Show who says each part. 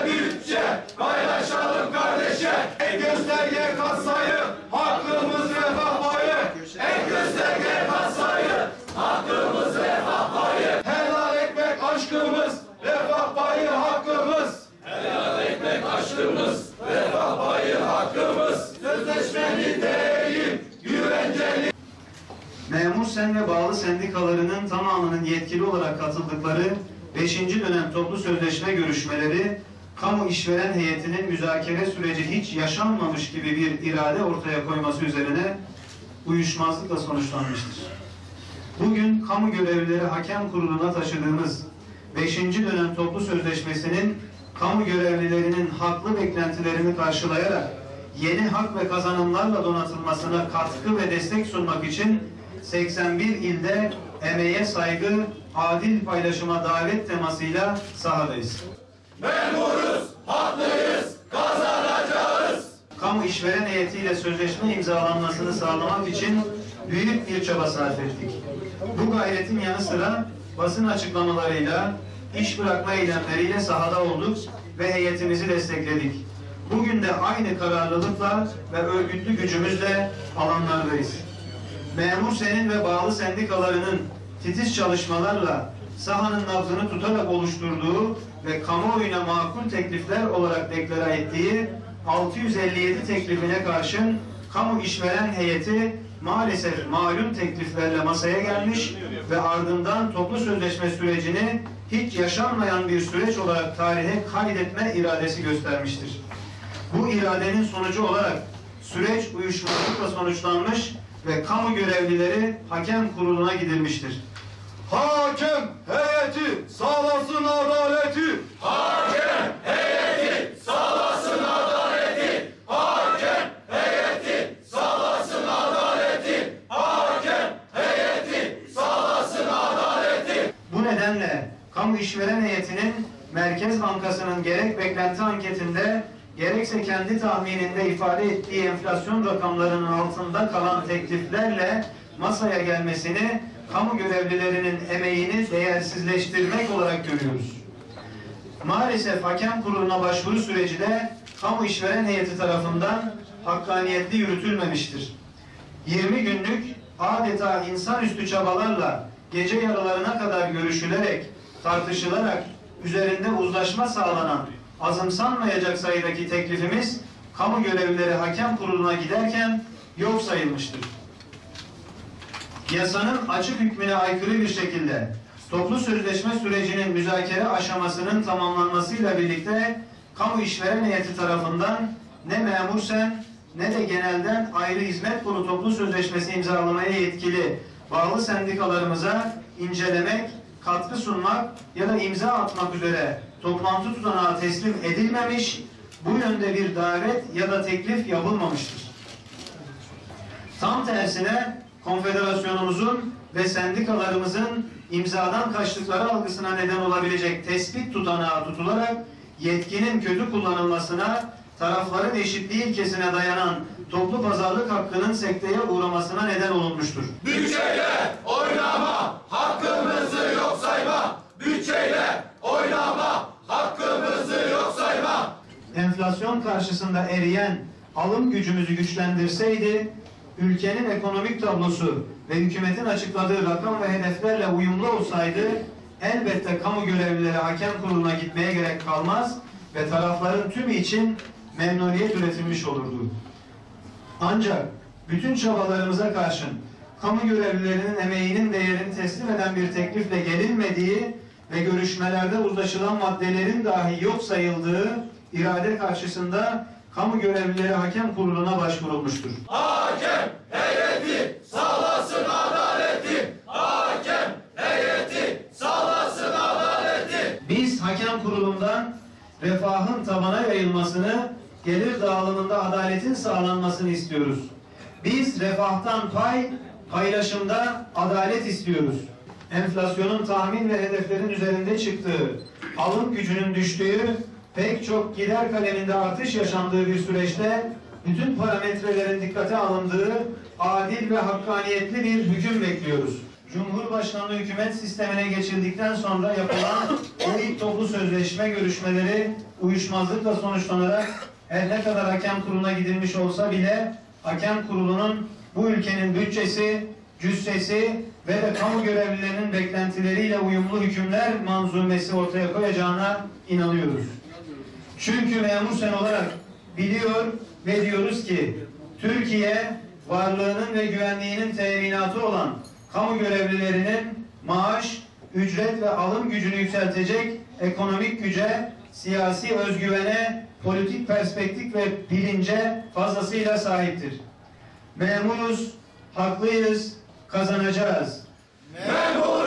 Speaker 1: bütçe bütçe, paylaşalım kardeşe. En gösterge katsayı, hakkımız refah payı. En gösterge katsayı, hakkımız refah payı. Helal ekmek aşkımız, refah payı hakkımız. Helal ekmek aşkımız, refah payı hakkımız. Sözleşmeli değil, güvenceli.
Speaker 2: Memur Sen ve bağlı sendikalarının tamamının yetkili olarak katıldıkları 5. dönem toplu sözleşme görüşmeleri, kamu işveren heyetinin müzakere süreci hiç yaşanmamış gibi bir irade ortaya koyması üzerine uyuşmazlıkla sonuçlanmıştır. Bugün kamu görevlileri hakem kuruluna taşıdığımız 5. dönem toplu sözleşmesinin kamu görevlilerinin haklı beklentilerini karşılayarak yeni hak ve kazanımlarla donatılmasına katkı ve destek sunmak için 81 ilde emeğe saygı, adil paylaşıma davet temasıyla sahadayız.
Speaker 1: Memuruz, haklıyız, kazanacağız.
Speaker 2: Kamu işveren heyetiyle sözleşme imzalanmasını sağlamak için büyük bir çaba sarf ettik. Bu gayretin yanı sıra basın açıklamalarıyla, iş bırakma eylemleriyle sahada olduk ve heyetimizi destekledik. Bugün de aynı kararlılıkla ve örgütlü gücümüzle alanlardayız. Memur Sen'in ve bağlı sendikalarının titiz çalışmalarla sahanın nabzını tutarak oluşturduğu ve kamuoyuna makul teklifler olarak deklare ettiği 657 teklifine karşın kamu işveren heyeti maalesef malum tekliflerle masaya gelmiş ve ardından toplu sözleşme sürecini hiç yaşanmayan bir süreç olarak tarihe kaydetme iradesi göstermiştir. Bu iradenin sonucu olarak süreç uyuşmazlıkla sonuçlanmış ve kamu görevlileri hakem kuruluna gidilmiştir.
Speaker 1: Hakem heyeti sağlasın adaleti. Hakem heyeti sağlasın adaleti. Hakem heyeti sağlasın adaleti. Hakem heyeti sağlasın adaleti.
Speaker 2: Bu nedenle kamu işveren heyetinin Merkez Bankası'nın gerek beklenti anketinde gerekse kendi tahmininde ifade ettiği enflasyon rakamlarının altında kalan tekliflerle masaya gelmesini kamu görevlilerinin emeğini değersizleştirmek olarak görüyoruz. Maalesef hakem kuruluna başvuru süreci de kamu işveren heyeti tarafından hakkaniyetli yürütülmemiştir. 20 günlük adeta insanüstü çabalarla gece yarılarına kadar görüşülerek, tartışılarak üzerinde uzlaşma sağlanan azımsanmayacak sayıdaki teklifimiz kamu görevlileri hakem kuruluna giderken yok sayılmıştır. Yasanın açık hükmüne aykırı bir şekilde toplu sözleşme sürecinin müzakere aşamasının tamamlanmasıyla birlikte kamu işveren heyeti tarafından ne Memur Sen ne de genelden ayrı hizmet kolu toplu sözleşmesi imzalamaya yetkili bağlı sendikalarımıza incelemek, katkı sunmak ya da imza atmak üzere toplantı tutanağı teslim edilmemiş, bu yönde bir davet ya da teklif yapılmamıştır. Tam tersine konfederasyonumuzun ve sendikalarımızın imzadan kaçtıkları algısına neden olabilecek tespit tutanağı tutularak yetkinin kötü kullanılmasına, tarafların eşitliği ilkesine dayanan toplu pazarlık hakkının sekteye uğramasına neden olunmuştur.
Speaker 1: Bütçeyle oynama, hakkımızı yok sayma. Bütçeyle oynama, hakkımızı yok sayma.
Speaker 2: Enflasyon karşısında eriyen alım gücümüzü güçlendirseydi, ülkenin ekonomik tablosu ve hükümetin açıkladığı rakam ve hedeflerle uyumlu olsaydı, elbette kamu görevlileri hakem kuruluna gitmeye gerek kalmaz ve tarafların tümü için memnuniyet üretilmiş olurdu. Ancak bütün çabalarımıza karşın kamu görevlilerinin emeğinin değerini teslim eden bir teklifle gelinmediği ve görüşmelerde uzlaşılan maddelerin dahi yok sayıldığı irade karşısında kamu görevlileri hakem kuruluna başvurulmuştur.
Speaker 1: Hakem heyeti sağlasın adaleti. Hakem heyeti sağlasın adaleti.
Speaker 2: Biz hakem kurulundan refahın tabana yayılmasını, gelir dağılımında adaletin sağlanmasını istiyoruz. Biz refahtan paylaşımda adalet istiyoruz. Enflasyonun tahmin ve hedeflerin üzerinde çıktığı, alım gücünün düştüğü, pek çok gider kaleminde artış yaşandığı bir süreçte bütün parametrelerin dikkate alındığı adil ve hakkaniyetli bir hüküm bekliyoruz. Cumhurbaşkanlığı hükümet sistemine geçildikten sonra yapılan bu ilk toplu sözleşme görüşmeleri uyuşmazlıkla sonuçlanarak her ne kadar hakem kuruluna gidilmiş olsa bile hakem kurulunun bu ülkenin bütçesi, cüssesi ve de kamu görevlilerinin beklentileriyle uyumlu hükümler manzumesi ortaya koyacağına inanıyoruz. Çünkü memur sen olarak biliyor ve diyoruz ki Türkiye varlığının ve güvenliğinin teminatı olan kamu görevlilerinin maaş, ücret ve alım gücünü yükseltecek ekonomik güce, siyasi özgüvene, politik perspektif ve bilince fazlasıyla sahiptir. Memuruz, haklıyız, kazanacağız.
Speaker 1: Memur